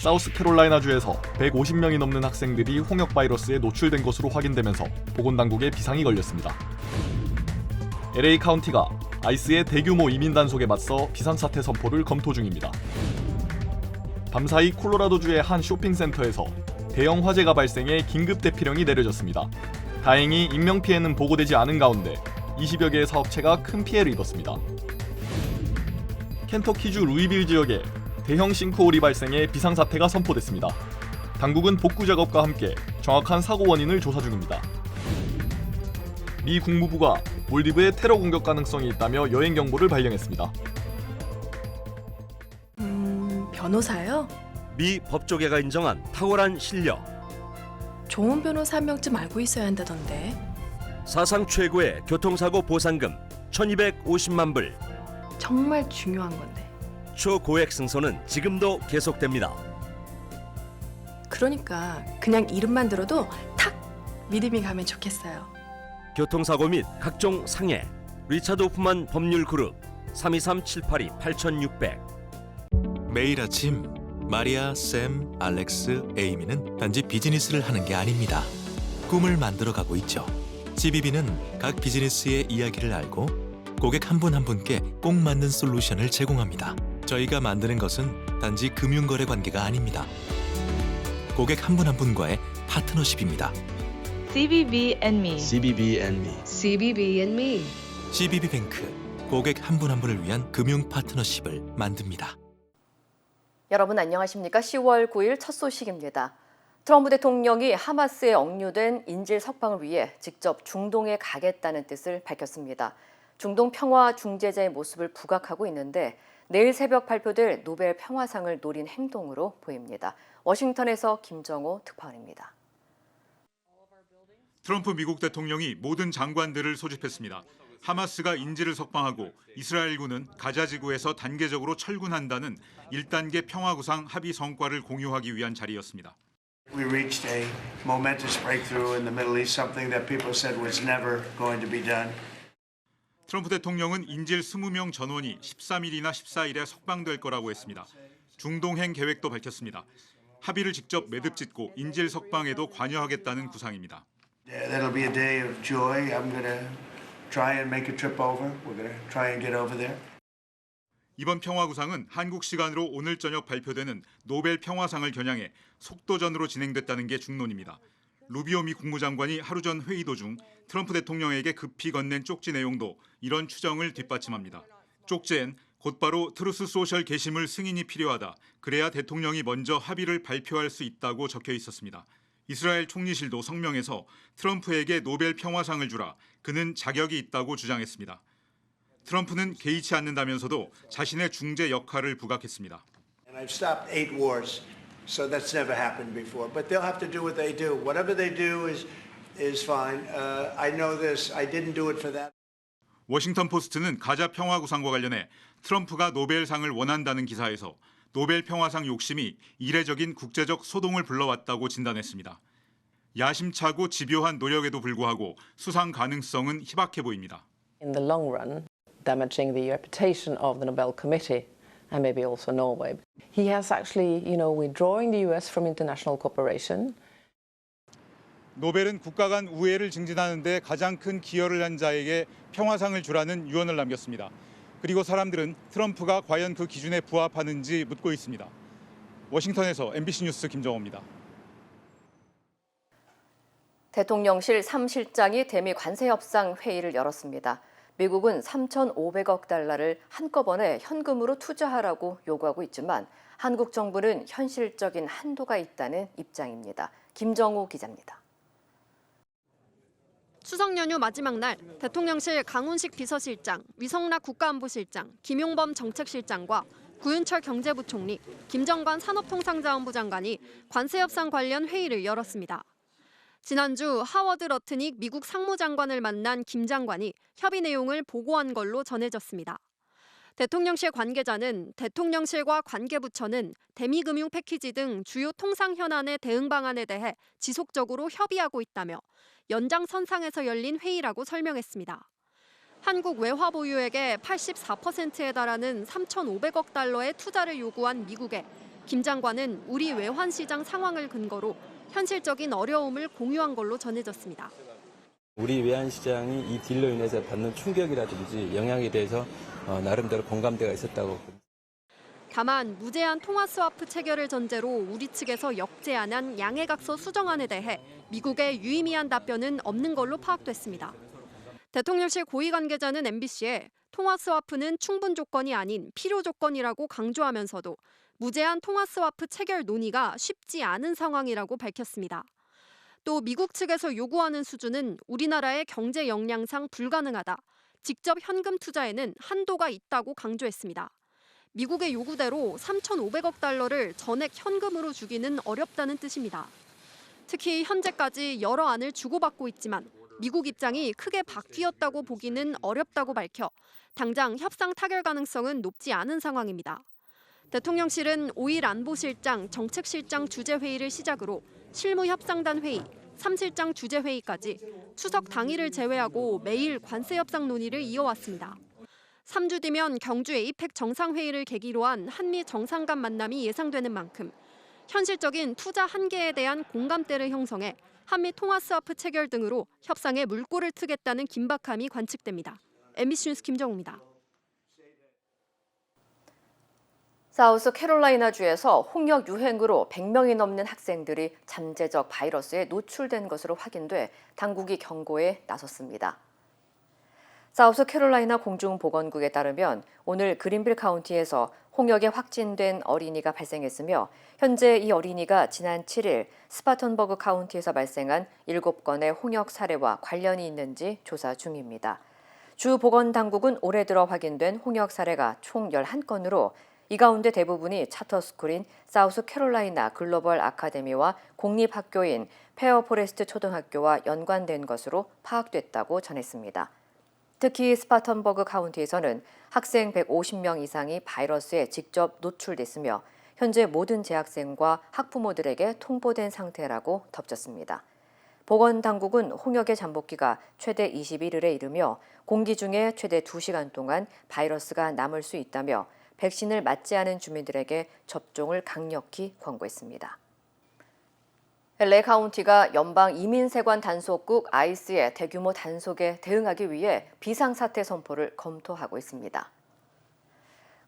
사우스캐롤라이나주에서 150명이 넘는 학생들이 홍역 바이러스에 노출된 것으로 확인되면서 보건당국에 비상이 걸렸습니다. LA 카운티가 아이스의 대규모 이민 단속에 맞서 비상사태 선포를 검토 중입니다. 밤사이 콜로라도주의 한 쇼핑센터에서 대형 화재가 발생해 긴급 대피령이 내려졌습니다. 다행히 인명피해는 보고되지 않은 가운데 20여 개의 사업체가 큰 피해를 입었습니다. 켄터키주 루이빌 지역에 대형 싱크홀이 발생해 비상사태가 선포됐습니다. 당국은 복구 작업과 함께 정확한 사고 원인을 조사 중입니다. 미 국무부가 몰디브에 테러 공격 가능성이 있다며 여행 경보를 발령했습니다. 변호사요? 미 법조계가 인정한 탁월한 실력. 좋은 변호사 한 명쯤 알고 있어야 한다던데. 사상 최고의 교통사고 보상금 1,250만 불. 정말 중요한 건데. 초고액 승소는 지금도 계속됩니다. 그러니까 그냥 이름만 들어도 탁 믿음이 가면 좋겠어요. 교통사고 및 각종 상해. 리차드 호프만 법률그룹 323-782-8600. 매일 아침 마리아, 샘, 알렉스, 에이미는 단지 비즈니스를 하는 게 아닙니다. 꿈을 만들어가고 있죠. GBB는 각 비즈니스의 이야기를 알고 고객 한 분 한 분께 꼭 맞는 솔루션을 제공합니다. 저희가 만드는 것은 단지 금융거래 관계가 아닙니다. 고객 한 분 한 분과의 파트너십입니다. CBB and me. CBB and me. CBB and me. CBB뱅크, 고객 한 분 한 분을 위한 금융 파트너십을 만듭니다. 여러분 안녕하십니까? 10월 9일 첫 소식입니다. 트럼프 대통령이 하마스에 억류된 인질 석방을 위해 직접 중동에 가겠다는 뜻을 밝혔습니다. 중동 평화 중재자의 모습을 부각하고 있는데 내일 새벽 발표될 노벨 평화상을 노린 행동으로 보입니다. 워싱턴에서 김정호 특파원입니다. 트럼프 미국 대통령이 모든 장관들을 소집했습니다. 하마스가 인질을 석방하고 이스라엘군은 가자 지구에서 단계적으로 철군한다는 1단계 평화구상 합의 성과를 공유하기 위한 자리였습니다. We reached a momentous breakthrough in the Middle East, something that people said was never going to be done. 트럼프 대통령은 인질 20명 전원이 13일이나 14일에 석방될 거라고 했습니다. 중동행 계획도 밝혔습니다. 합의를 직접 매듭짓고 인질 석방에도 관여하겠다는 구상입니다. That'll be a day of joy. I'm going to try and make a trip over. We're going to try and get over there. 이번 평화구상은 한국 시간으로 오늘 저녁 발표되는 노벨 평화상을 겨냥해 속도전으로 진행됐다는 게 중론입니다. 루비오 미 국무장관이 하루 전 회의 도중 트럼프 대통령에게 급히 건넨 쪽지 내용도 이런 추정을 뒷받침합니다. 쪽지엔 곧바로 트루스 소셜 게시물 승인이 필요하다. 그래야 대통령이 먼저 합의를 발표할 수 있다고 적혀 있었습니다. 이스라엘 총리실도 성명에서 트럼프에게 노벨 평화상을 주라. 그는 자격이 있다고 주장했습니다. 트럼프는 개의치 않는다면서도 자신의 중재 역할을 부각했습니다. And I've stopped 8 wars, so that's never happened before. But they'll have to do what they do. Whatever they do is fine. I know this. I didn't do it for that. 워싱턴 포스트는 가자 평화구상과 관련해 트럼프가 노벨상을 원한다는 기사에서 노벨 평화상 욕심이 이례적인 국제적 소동을 불러왔다고 진단했습니다. 야심차고 집요한 노력에도 불구하고 수상 가능성은 희박해 보입니다. In the long run, damaging the reputation of the Nobel Committee and maybe also Norway. He has actually, withdrawing the US from international cooperation. 노벨은 국가 간 우애를 증진하는 데 가장 큰 기여를 한 자에게 평화상을 주라는 유언을 남겼습니다. 그리고 사람들은 트럼프가 과연 그 기준에 부합하는지 묻고 있습니다. 워싱턴에서 MBC 뉴스 김정호입니다. 대통령실 3실장이 대미 관세협상 회의를 열었습니다. 미국은 3,500억 달러를 한꺼번에 현금으로 투자하라고 요구하고 있지만 한국 정부는 현실적인 한도가 있다는 입장입니다. 김정우 기자입니다. 추석 연휴 마지막 날 대통령실 강훈식 비서실장, 위성락 국가안보실장, 김용범 정책실장과 구윤철 경제부총리, 김정관 산업통상자원부 장관이 관세협상 관련 회의를 열었습니다. 지난주 하워드 러트닉 미국 상무장관을 만난 김 장관이 협의 내용을 보고한 걸로 전해졌습니다. 대통령실 관계자는 대통령실과 관계부처는 대미금융 패키지 등 주요 통상 현안의 대응 방안에 대해 지속적으로 협의하고 있다며 연장선상에서 열린 회의라고 설명했습니다. 한국 외화 보유액의 84%에 달하는 3,500억 달러의 투자를 요구한 미국에 김 장관은 우리 외환시장 상황을 근거로 현실적인 어려움을 공유한 걸로 전해졌습니다. 우리 외환시장이 이 딜로 인해서 받는 충격이라든지 영향에 대해서 나름대로 공감대가 있었다고. 다만 무제한 통화 스와프 체결을 전제로 우리 측에서 역제안한 양해각서 수정안에 대해 미국의 유의미한 답변은 없는 걸로 파악됐습니다. 대통령실 고위 관계자는 MBC에 통화 스와프는 충분 조건이 아닌 필요 조건이라고 강조하면서도 무제한 통화 스와프 체결 논의가 쉽지 않은 상황이라고 밝혔습니다. 또 미국 측에서 요구하는 수준은 우리나라의 경제 역량상 불가능하다. 직접 현금 투자에는 한도가 있다고 강조했습니다. 미국의 요구대로 3,500억 달러를 전액 현금으로 주기는 어렵다는 뜻입니다. 특히 현재까지 여러 안을 주고받고 있지만 미국 입장이 크게 바뀌었다고 보기는 어렵다고 밝혀 당장 협상 타결 가능성은 높지 않은 상황입니다. 대통령실은 5일 안보실장, 정책실장 주재회의를 시작으로 실무협상단 회의, 3실장 주재회의까지 추석 당일을 제외하고 매일 관세 협상 논의를 이어왔습니다. 3주 뒤면 경주 에이펙 정상회의를 계기로 한 한미 정상 간 만남이 예상되는 만큼 현실적인 투자 한계에 대한 공감대를 형성해 한미 통화 스와프 체결 등으로 협상에 물꼬를 트겠다는 긴박함이 관측됩니다. MBC 뉴스 김정우입니다. 사우스캐롤라이나주에서 홍역 유행으로 100명이 넘는 학생들이 잠재적 바이러스에 노출된 것으로 확인돼 당국이 경고에 나섰습니다. 사우스캐롤라이나 공중보건국에 따르면 오늘 그린빌 카운티에서 홍역에 확진된 어린이가 발생했으며 현재 이 어린이가 지난 7일 스파턴버그 카운티에서 발생한 7건의 홍역 사례와 관련이 있는지 조사 중입니다. 주 보건당국은 올해 들어 확인된 홍역 사례가 총 11건으로 이 가운데 대부분이 차터스쿨인 사우스캐롤라이나 글로벌 아카데미와 공립학교인 페어포레스트 초등학교와 연관된 것으로 파악됐다고 전했습니다. 특히 스파턴버그 카운티에서는 학생 150명 이상이 바이러스에 직접 노출됐으며 현재 모든 재학생과 학부모들에게 통보된 상태라고 덧붙였습니다. 보건당국은 홍역의 잠복기가 최대 21일에 이르며 공기 중에 최대 2시간 동안 바이러스가 남을 수 있다며 백신을 맞지 않은 주민들에게 접종을 강력히 권고했습니다. LA 카운티가 연방 이민세관 단속국 ICE의 대규모 단속에 대응하기 위해 비상사태 선포를 검토하고 있습니다.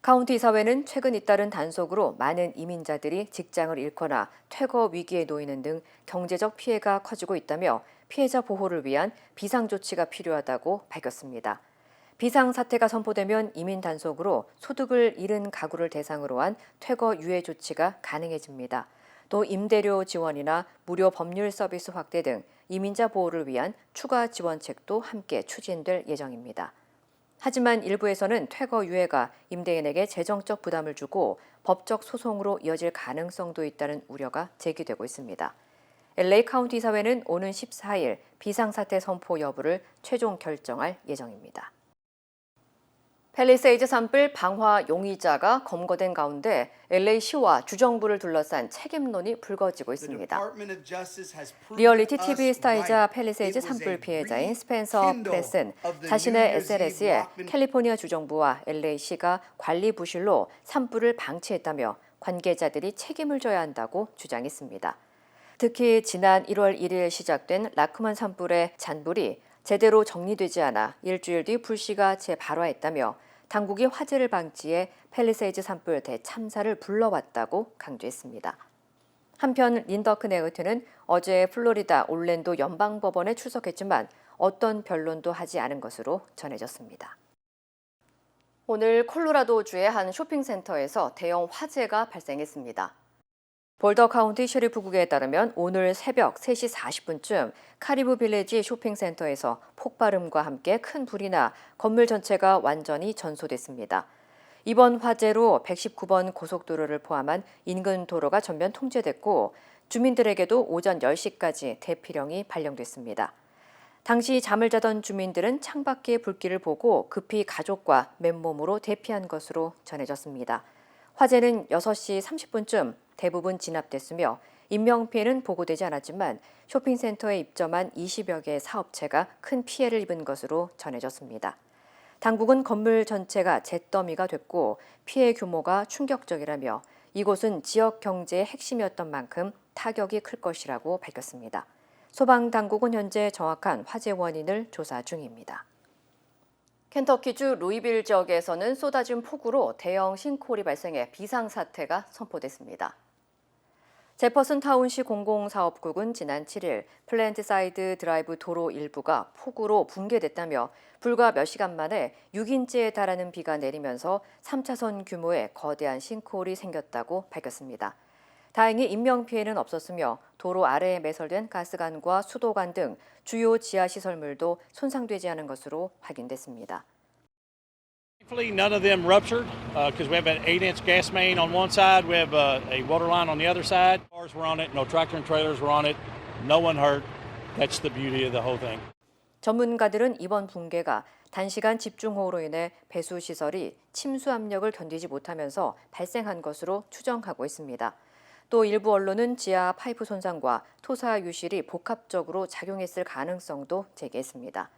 카운티 이사회는 최근 잇따른 단속으로 많은 이민자들이 직장을 잃거나 퇴거 위기에 놓이는 등 경제적 피해가 커지고 있다며 피해자 보호를 위한 비상조치가 필요하다고 밝혔습니다. 비상사태가 선포되면 이민 단속으로 소득을 잃은 가구를 대상으로 한 퇴거 유예 조치가 가능해집니다. 또 임대료 지원이나 무료 법률 서비스 확대 등 이민자 보호를 위한 추가 지원책도 함께 추진될 예정입니다. 하지만 일부에서는 퇴거 유예가 임대인에게 재정적 부담을 주고 법적 소송으로 이어질 가능성도 있다는 우려가 제기되고 있습니다. LA 카운티 사회는 오는 14일 비상사태 선포 여부를 최종 결정할 예정입니다. 팰리세이드 산불 방화 용의자가 검거된 가운데 LA시와 주정부를 둘러싼 책임론이 불거지고 있습니다. 리얼리티 TV 스타이자 팰리세이드 산불 피해자인 스펜서 프레스는 자신의 SNS에 캘리포니아 주정부와 LA시가 관리 부실로 산불을 방치했다며 관계자들이 책임을 져야 한다고 주장했습니다. 특히 지난 1월 1일 시작된 라크먼 산불의 잔불이 제대로 정리되지 않아 일주일 뒤 불씨가 재발화했다며 당국이 화재를 방지해 팰리세이드 산불 대참사를 불러왔다고 강조했습니다. 한편 린더 크네그트는 어제 플로리다 올랜도 연방법원에 출석했지만 어떤 변론도 하지 않은 것으로 전해졌습니다. 오늘 콜로라도주의 한 쇼핑센터에서 대형 화재가 발생했습니다. 볼더 카운티 셰리프국에 따르면 오늘 새벽 3시 40분쯤 카리브 빌리지 쇼핑센터에서 폭발음과 함께 큰 불이 나 건물 전체가 완전히 전소됐습니다. 이번 화재로 119번 고속도로를 포함한 인근 도로가 전면 통제됐고 주민들에게도 오전 10시까지 대피령이 발령됐습니다. 당시 잠을 자던 주민들은 창밖의 불길을 보고 급히 가족과 맨몸으로 대피한 것으로 전해졌습니다. 화재는 6시 30분쯤 대부분 진압됐으며 인명피해는 보고되지 않았지만 쇼핑센터에 입점한 20여 개의 사업체가 큰 피해를 입은 것으로 전해졌습니다. 당국은 건물 전체가 잿더미가 됐고 피해 규모가 충격적이라며 이곳은 지역 경제의 핵심이었던 만큼 타격이 클 것이라고 밝혔습니다. 소방당국은 현재 정확한 화재 원인을 조사 중입니다. 켄터키주 루이빌 지역에서는 쏟아진 폭우로 대형 싱크홀이 발생해 비상사태가 선포됐습니다. 제퍼슨 타운시 공공사업국은 지난 7일 플랜트 사이드 드라이브 도로 일부가 폭우로 붕괴됐다며 불과 몇 시간 만에 6인치에 달하는 비가 내리면서 3차선 규모의 거대한 싱크홀이 생겼다고 밝혔습니다. 다행히 인명피해는 없었으며 도로 아래에 매설된 가스관과 수도관 등 주요 지하시설물도 손상되지 않은 것으로 확인됐습니다. Thankfully, none of them ruptured because we have an 8-inch gas main on one side. We have a water line on the other side. Cars were on it. No tractor and trailers were on it. No one hurt. That's the beauty of the whole thing. 전문가들은 이번 붕괴가 단시간 집중호우로 인해 배수 시설이 침수 압력을 견디지 못하면서 발생한 것으로 추정하고 있습니다. 또 일부 언론은 지하 파이프 손상과 토사 유실이 복합적으로 작용했을 가능성도 제기했습니다.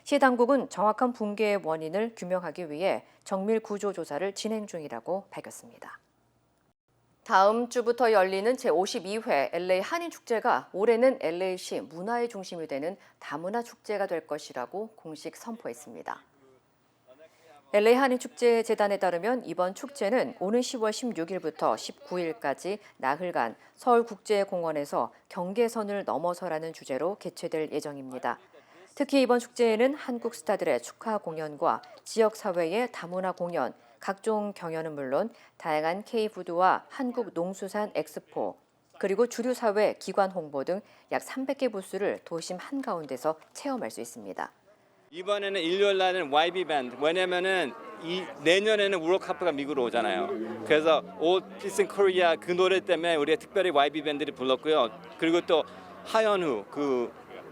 시 당국은 정확한 붕괴의 원인을 규명하기 위해 정밀 구조 조사를 진행 중이라고 밝혔습니다. 다음 주부터 열리는 제52회 LA 한인축제가 올해는 LA시 문화의 중심이 되는 다문화 축제가 될 것이라고 공식 선포했습니다. LA 한인축제 재단에 따르면 이번 축제는 오는 10월 16일부터 19일까지 나흘간 서울국제공원에서 경계선을 넘어서라는 주제로 개최될 예정입니다. 특히 이번 축제에는 한국 스타들의 축하 공연과 지역사회의 다문화 공연, 각종 경연은 물론 다양한 K푸드와 한국 농수산 엑스포, 그리고 주류사회 기관 홍보 등 약 300개 부스를 도심 한가운데서 체험할 수 있습니다. 이번에는 일요일 날은 YB 밴드. 왜냐면은 내년에는 월드컵가 미국으로 오잖아요. 그래서 All Peace in Korea 그 노래 때문에 우리가 특별히 YB 밴드를 불렀고요. 그리고 또 하연우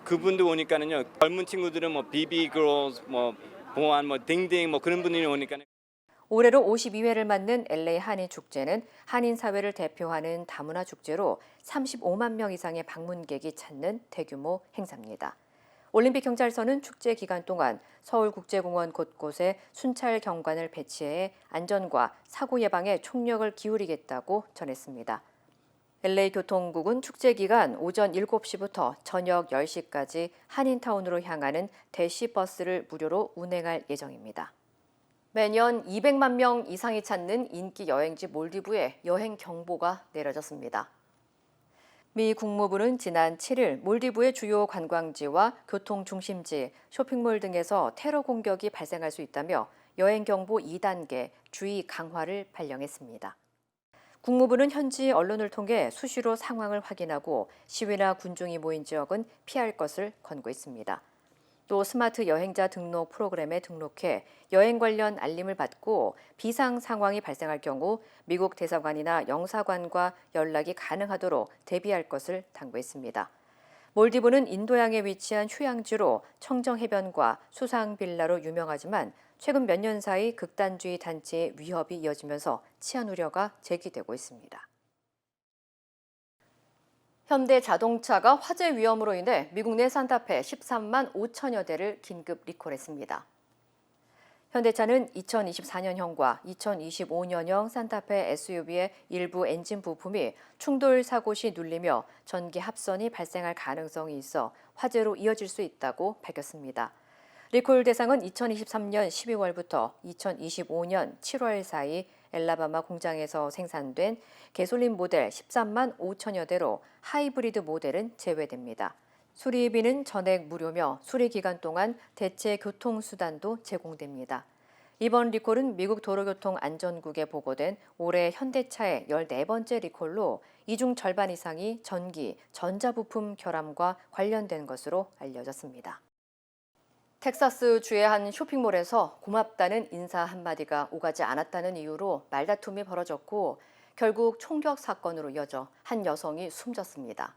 그분도 오니까는요. 젊은 친구들은 뭐 BB Girls, 뭐 보안, 뭐 딩딩 뭐 그런 분들이 오니까. 올해로 52회를 맞는 LA 한인 축제는 한인 사회를 대표하는 다문화 축제로 35만 명 이상의 방문객이 찾는 대규모 행사입니다. 올림픽 경찰서는 축제 기간 동안 서울국제공원 곳곳에 순찰 경관을 배치해 안전과 사고 예방에 총력을 기울이겠다고 전했습니다. LA교통국은 축제 기간 오전 7시부터 저녁 10시까지 한인타운으로 향하는 대시버스를 무료로 운행할 예정입니다. 매년 200만 명 이상이 찾는 인기 여행지 몰디브에 여행 경보가 내려졌습니다. 미 국무부는 지난 7일 몰디브의 주요 관광지와 교통 중심지, 쇼핑몰 등에서 테러 공격이 발생할 수 있다며 여행 경보 2단계 주의 강화를 발령했습니다. 국무부는 현지 언론을 통해 수시로 상황을 확인하고 시위나 군중이 모인 지역은 피할 것을 권고했습니다. 또 스마트 여행자 등록 프로그램에 등록해 여행 관련 알림을 받고 비상 상황이 발생할 경우 미국 대사관이나 영사관과 연락이 가능하도록 대비할 것을 당부했습니다. 몰디브는 인도양에 위치한 휴양지로 청정해변과 수상 빌라로 유명하지만 최근 몇 년 사이 극단주의 단체의 위협이 이어지면서 치안 우려가 제기되고 있습니다. 현대 자동차가 화재 위험으로 인해 미국 내 산타페 13만 5천여 대를 긴급 리콜했습니다. 현대차는 2024년형과 2025년형 산타페 SUV의 일부 엔진 부품이 충돌 사고 시 눌리며 전기 합선이 발생할 가능성이 있어 화재로 이어질 수 있다고 밝혔습니다. 리콜 대상은 2023년 12월부터 2025년 7월 사이 엘라바마 공장에서 생산된 개솔린 모델 13만 5천여 대로 하이브리드 모델은 제외됩니다. 수리비는 전액 무료며 수리 기간 동안 대체 교통수단도 제공됩니다. 이번 리콜은 미국 도로교통안전국에 보고된 올해 현대차의 14번째 리콜로 이 중 절반 이상이 전기, 전자부품 결함과 관련된 것으로 알려졌습니다. 텍사스주의 한 쇼핑몰에서 고맙다는 인사 한마디가 오가지 않았다는 이유로 말다툼이 벌어졌고 결국 총격 사건으로 이어져 한 여성이 숨졌습니다.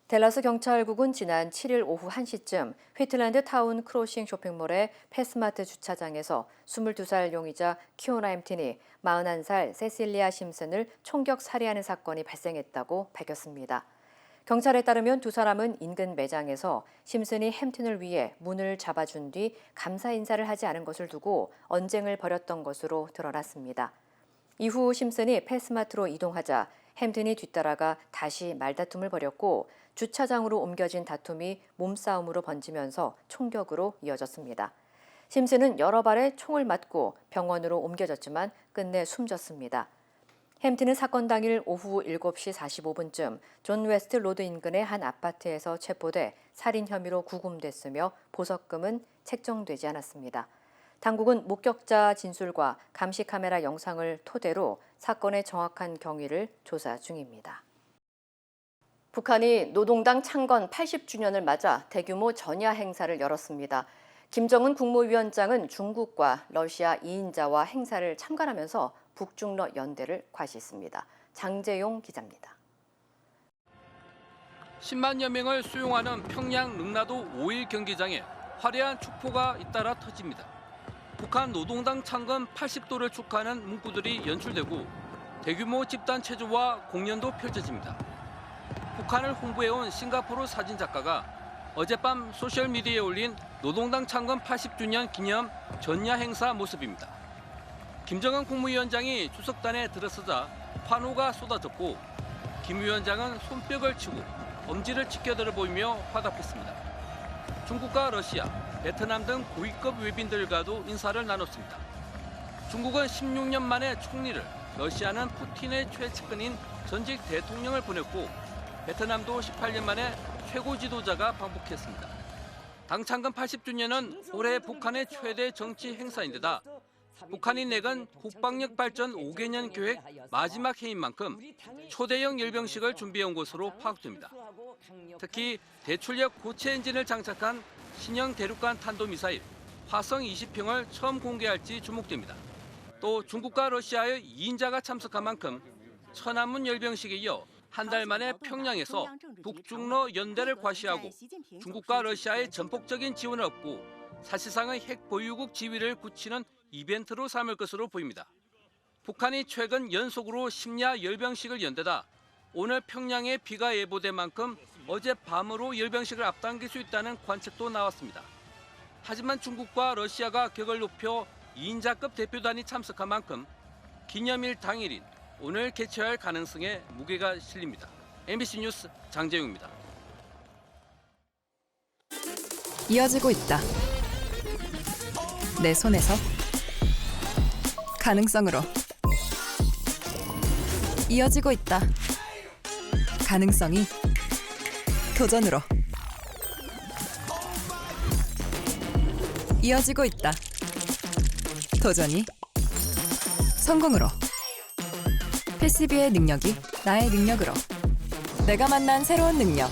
댈러스 경찰국은 지난 7일 오후 1시쯤 휘틀랜드 타운 크로싱 쇼핑몰의 패스마트 주차장에서 22살 용의자 키오나 햄튼이 41살 세실리아 심슨을 총격 살해하는 사건이 발생했다고 밝혔습니다. 경찰에 따르면 두 사람은 인근 매장에서 심슨이 햄튼을 위해 문을 잡아준 뒤 감사 인사를 하지 않은 것을 두고 언쟁을 벌였던 것으로 드러났습니다. 이후 심슨이 패스마트로 이동하자 햄튼이 뒤따라가 다시 말다툼을 벌였고 주차장으로 옮겨진 다툼이 몸싸움으로 번지면서 총격으로 이어졌습니다. 심슨은 여러 발에 총을 맞고 병원으로 옮겨졌지만 끝내 숨졌습니다. 햄튼은 사건 당일 오후 7시 45분쯤 존 웨스트 로드 인근의 한 아파트에서 체포돼 살인 혐의로 구금됐으며 보석금은 책정되지 않았습니다. 당국은 목격자 진술과 감시 카메라 영상을 토대로 사건의 정확한 경위를 조사 중입니다. 북한이 노동당 창건 80주년을 맞아 대규모 전야 행사를 열었습니다. 김정은 국무위원장은 중국과 러시아 2인자와 행사를 참관하면서 북중러 연대를 과시했습니다. 장재용 기자입니다. 10만여 명을 수용하는 평양 능라도 5일 경기장에 화려한 축포가 잇따라 터집니다. 북한 노동당 창건 80도를 축하하는 문구들이 연출되고 대규모 집단 체조와 공연도 펼쳐집니다. 북한을 홍보해온 싱가포르 사진작가가 어젯밤 소셜미디어에 올린 노동당 창건 80주년 기념 전야 행사 모습입니다. 김정은 국무위원장이 주석단에 들어서자 환호가 쏟아졌고 김 위원장은 손뼉을 치고 엄지를 치켜들어 보이며 화답했습니다. 중국과 러시아, 베트남 등 고위급 외빈들과도 인사를 나눴습니다. 중국은 16년 만에 총리를, 러시아는 푸틴의 최측근인 전직 대통령을 보냈고 베트남도 18년 만에 최고 지도자가 방북했습니다. 당 창건 80주년은 올해 북한의 최대 정치 행사인데다 북한이 내건 국방력 발전 5개년 계획 마지막 해인 만큼 초대형 열병식을 준비해온 것으로 파악됩니다. 특히 대출력 고체 엔진을 장착한 신형 대륙간 탄도미사일 화성 20형을 처음 공개할지 주목됩니다. 또 중국과 러시아의 2인자가 참석한 만큼 천안문 열병식에 이어 한 달 만에 평양에서 북중러 연대를 과시하고 중국과 러시아의 전폭적인 지원을 얻고 사실상의 핵 보유국 지위를 굳히는 이벤트로 삼을 것으로 보입니다. 북한이 최근 연속으로 심야 열병식을 연대다 오늘 평양에 비가 예보된 만큼 어젯밤으로 열병식을 앞당길 수 있다는 관측도 나왔습니다. 하지만 중국과 러시아가 격을 높여 2인자급 대표단이 참석한 만큼 기념일 당일인 오늘 개최할 가능성에 무게가 실립니다. MBC 뉴스 장재용입니다. 이어지고 있다. 내 손에서 가능성으로 이어지고 있다. 가능성이 도전으로 이어지고 있다. 도전이 성공으로. 패시비의 능력이 나의 능력으로. 내가 만난 새로운 능력.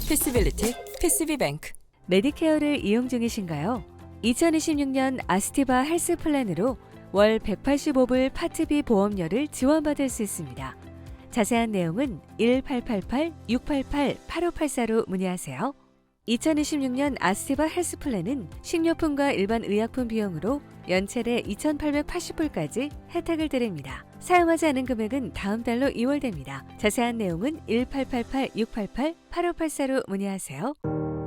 패시빌리티 패시비뱅크. 메디케어를 이용 중이신가요? 2026년 아스티바 헬스 플랜으로 월 185불 파트비 보험료를 지원받을 수 있습니다. 자세한 내용은 1888-688-8584로 문의하세요. 2026년 아스티바 헬스 플랜은 식료품과 일반 의약품 비용으로 연체대 2,880불까지 혜택을 드립니다. 사용하지 않은 금액은 다음 달로 2월됩니다. 자세한 내용은 1888-688-8584로 문의하세요.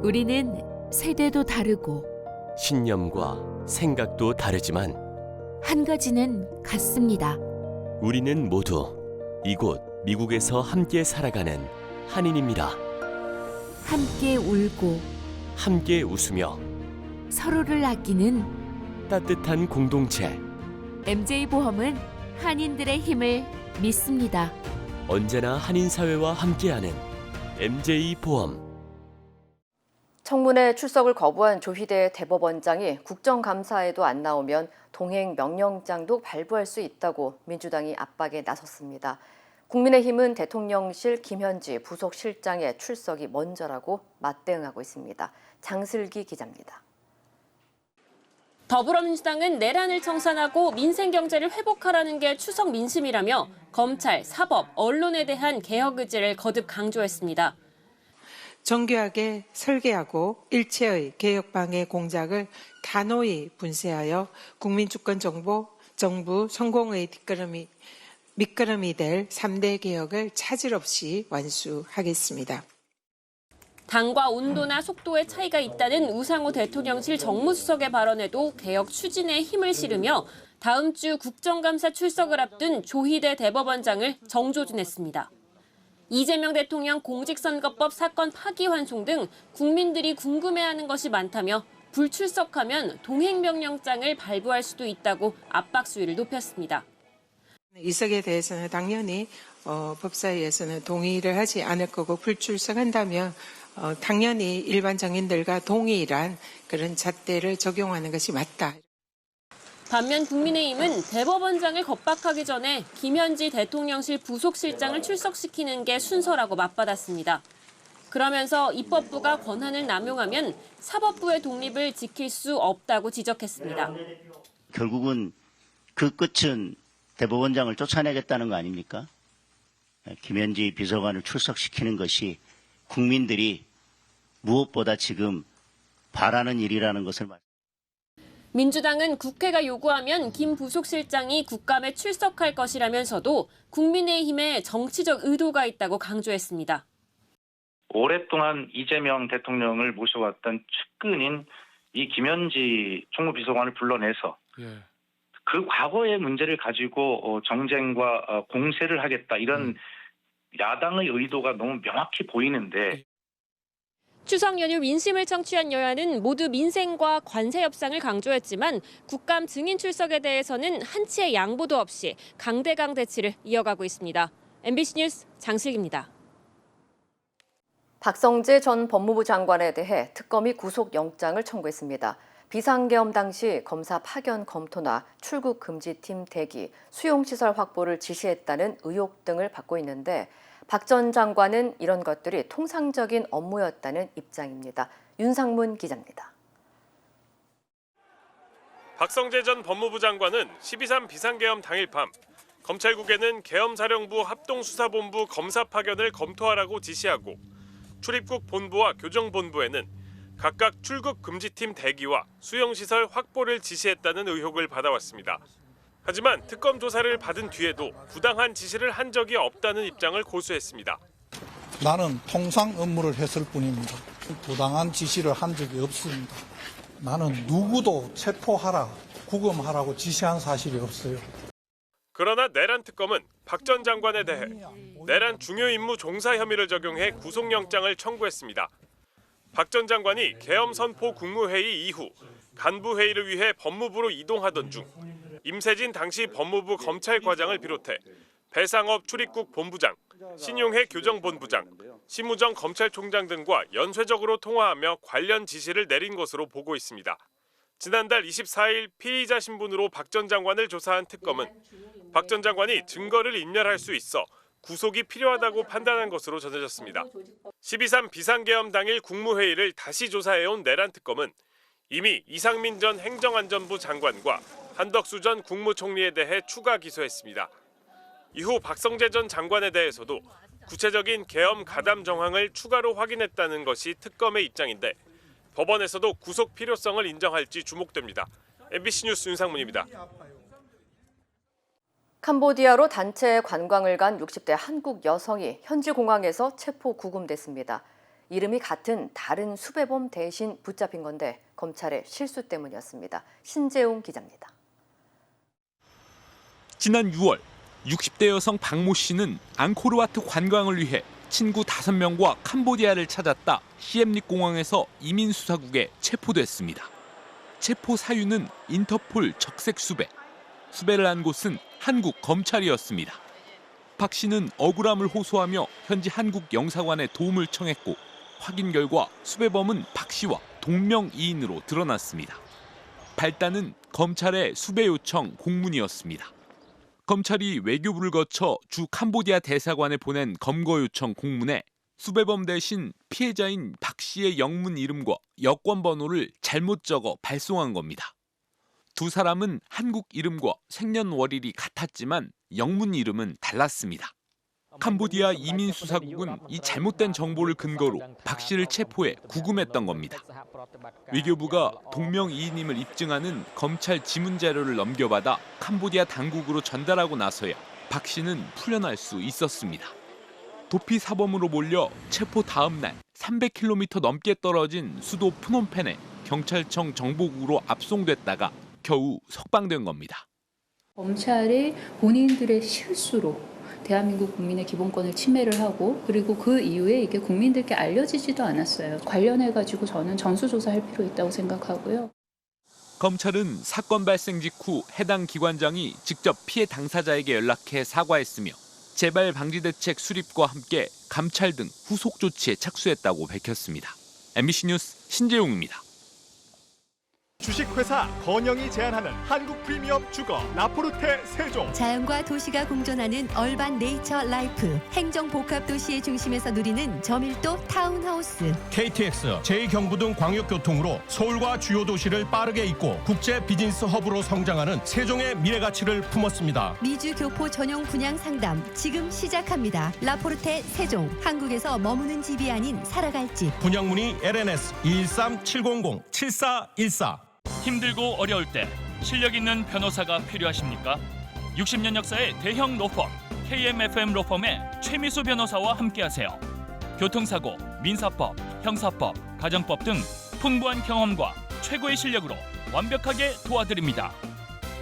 우리는 세대도 다르고 신념과 생각도 다르지만 한 가지는 같습니다. 우리는 모두 이곳 미국에서 함께 살아가는 한인입니다. 함께 울고 함께 웃으며 서로를 아끼는 따뜻한 공동체. MJ보험은 한인들의 힘을 믿습니다. 언제나 한인 사회와 함께하는 MJ보험. 청문회 출석을 거부한 조희대 대법원장이 국정감사에도 안 나오면 동행 명령장도 발부할 수 있다고 민주당이 압박에 나섰습니다. 국민의힘은 대통령실 김현지 부속실장의 출석이 먼저라고 맞대응하고 있습니다. 장슬기 기자입니다. 더불어민주당은 내란을 청산하고 민생 경제를 회복하라는 게 추석 민심이라며 검찰, 사법, 언론에 대한 개혁 의지를 거듭 강조했습니다. 정교하게 설계하고 일체의 개혁방해 공작을 단호히 분쇄하여 국민주권 정부 성공의 밑거름이 될 3대 개혁을 차질 없이 완수하겠습니다. 당과 온도나 속도의 차이가 있다는 우상호 대통령실 정무수석의 발언에도 개혁 추진에 힘을 실으며 다음 주 국정감사 출석을 앞둔 조희대 대법원장을 정조준했습니다. 이재명 대통령 공직선거법 사건 파기환송 등 국민들이 궁금해하는 것이 많다며 불출석하면 동행명령장을 발부할 수도 있다고 압박 수위를 높였습니다. 이석에 대해서는 당연히 법사위에서는 동의를 하지 않을 거고 불출석한다면 당연히 일반 정인들과 동일한 그런 잣대를 적용하는 것이 맞다. 반면 국민의힘은 대법원장을 겁박하기 전에 김현지 대통령실 부속실장을 출석시키는 게 순서라고 맞받았습니다. 그러면서 입법부가 권한을 남용하면 사법부의 독립을 지킬 수 없다고 지적했습니다. 결국은 그 끝은 대법원장을 쫓아내겠다는 거 아닙니까? 김현지 비서관을 출석시키는 것이 국민들이 무엇보다 지금 바라는 일이라는 것을 말씀드립니다. 민주당은 국회가 요구하면 김 부속실장이 국감에 출석할 것이라면서도 국민의힘에 정치적 의도가 있다고 강조했습니다. 오랫동안 이재명 대통령을 모셔왔던 측근인 이 김현지 총무비서관을 불러내서 그 과거의 문제를 가지고 정쟁과 공세를 하겠다 이런 야당의 의도가 너무 명확히 보이는데 추석 연휴 민심을 청취한 여야는 모두 민생과 관세 협상을 강조했지만 국감 증인 출석에 대해서는 한치의 양보도 없이 강대강 대치를 이어가고 있습니다. MBC 뉴스 장슬기입니다. 박성재 전 법무부 장관에 대해 특검이 구속영장을 청구했습니다. 비상계엄 당시 검사 파견 검토나 출국 금지팀 대기, 수용시설 확보를 지시했다는 의혹 등을 받고 있는데 박 전 장관은 이런 것들이 통상적인 업무였다는 입장입니다. 윤상문 기자입니다. 박성재 전 법무부 장관은 12.3 비상계엄 당일 밤 검찰국에는 계엄사령부 합동수사본부 검사 파견을 검토하라고 지시하고 출입국 본부와 교정본부에는 각각 출국 금지팀 대기와 수용시설 확보를 지시했다는 의혹을 받아왔습니다. 하지만 특검 조사를 받은 뒤에도 부당한 지시를 한 적이 없다는 입장을 고수했습니다. 나는 통상 업무를 했을 뿐입니다. 부당한 지시를 한 적이 없습니다. 나는 누구도 체포하라, 구금하라고 지시한 사실이 없어요. 그러나 내란 특검은 박 전 장관에 대해 내란 중요 임무 종사 혐의를 적용해 구속영장을 청구했습니다. 박 전 장관이 계엄 선포 국무회의 이후 간부 회의를 위해 법무부로 이동하던 중 임세진 당시 법무부 검찰과장을 비롯해 배상업 출입국 본부장, 신용해 교정본부장, 심우정 검찰총장 등과 연쇄적으로 통화하며 관련 지시를 내린 것으로 보고 있습니다. 지난달 24일 피의자 신분으로 박 전 장관을 조사한 특검은 박 전 장관이 증거를 인멸할 수 있어 구속이 필요하다고 판단한 것으로 전해졌습니다. 12.3 비상계엄 당일 국무회의를 다시 조사해온 내란 특검은 이미 이상민 전 행정안전부 장관과 한덕수 전 국무총리에 대해 추가 기소했습니다. 이후 박성재 전 장관에 대해서도 구체적인 계엄 가담 정황을 추가로 확인했다는 것이 특검의 입장인데 법원에서도 구속 필요성을 인정할지 주목됩니다. MBC 뉴스 윤상문입니다. 캄보디아로 단체 관광을 간 60대 한국 여성이 현지 공항에서 체포 구금됐습니다. 이름이 같은 다른 수배범 대신 붙잡힌 건데 검찰의 실수 때문이었습니다. 신재웅 기자입니다. 지난 6월 60대 여성 박모 씨는 앙코르와트 관광을 위해 친구 5명과 캄보디아를 찾았다 시엠립 공항에서 이민수사국에 체포됐습니다. 체포 사유는 인터폴 적색 수배. 수배를 한 곳은 한국 검찰이었습니다. 박 씨는 억울함을 호소하며 현지 한국 영사관에 도움을 청했고 확인 결과 수배범은 박 씨와 동명이인으로 드러났습니다. 발단은 검찰의 수배 요청 공문이었습니다. 검찰이 외교부를 거쳐 주 캄보디아 대사관에 보낸 검거 요청 공문에 수배범 대신 피해자인 박 씨의 영문 이름과 여권 번호를 잘못 적어 발송한 겁니다. 두 사람은 한국 이름과 생년월일이 같았지만 영문 이름은 달랐습니다. 캄보디아 이민수사국은 이 잘못된 정보를 근거로 박 씨를 체포해 구금했던 겁니다. 외교부가 동명이인임을 입증하는 검찰 지문자료를 넘겨받아 캄보디아 당국으로 전달하고 나서야 박 씨는 풀려날 수 있었습니다. 도피 사범으로 몰려 체포 다음 날 300km 넘게 떨어진 수도 프놈펜에 경찰청 정보국으로 압송됐다가 겨우 석방된 겁니다. 검찰이 본인들의 실수로 대한민국 국민의 기본권을 침해를 하고 그리고 그 이후에 이게 국민들께 알려지지도 않았어요. 관련해가지고 저는 전수조사할 필요 있다고 생각하고요. 검찰은 사건 발생 직후 해당 기관장이 직접 피해 당사자에게 연락해 사과했으며 재발 방지 대책 수립과 함께 감찰 등 후속 조치에 착수했다고 밝혔습니다. MBC 뉴스 신재용입니다. 주식회사 건영이 제안하는 한국 프리미엄 주거 라포르테 세종. 자연과 도시가 공존하는 얼반 네이처 라이프. 행정 복합 도시의 중심에서 누리는 저밀도 타운하우스. KTX, 제2경부등 광역교통으로 서울과 주요 도시를 빠르게 잇고 국제 비즈니스 허브로 성장하는 세종의 미래 가치를 품었습니다. 미주 교포 전용 분양 상담 지금 시작합니다. 라포르테 세종. 한국에서 머무는 집이 아닌 살아갈 집. 분양 문의 LNS 213-700-7414. 힘들고 어려울 때 실력 있는 변호사가 필요하십니까? 60년 역사의 대형 로펌 KMFM 로펌의 최미수 변호사와 함께하세요. 교통사고, 민사법, 형사법, 가정법 등 풍부한 경험과 최고의 실력으로 완벽하게 도와드립니다.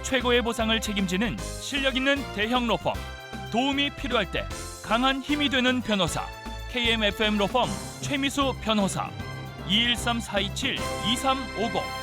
최고의 보상을 책임지는 실력 있는 대형 로펌. 도움이 필요할 때 강한 힘이 되는 변호사 KMFM 로펌 최미수 변호사 213-427-2350.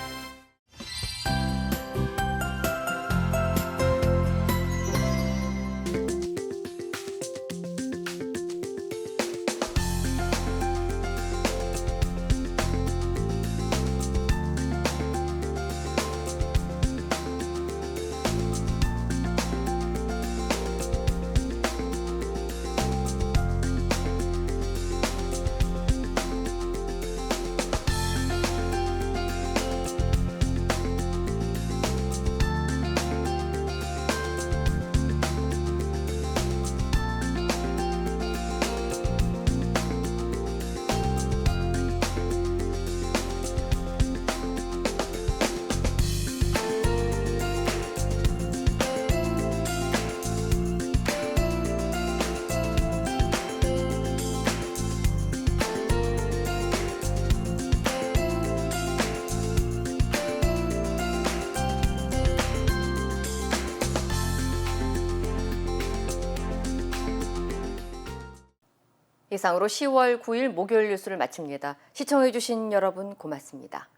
이상으로 10월 9일 목요일 뉴스를 마칩니다. 시청해주신 여러분 고맙습니다.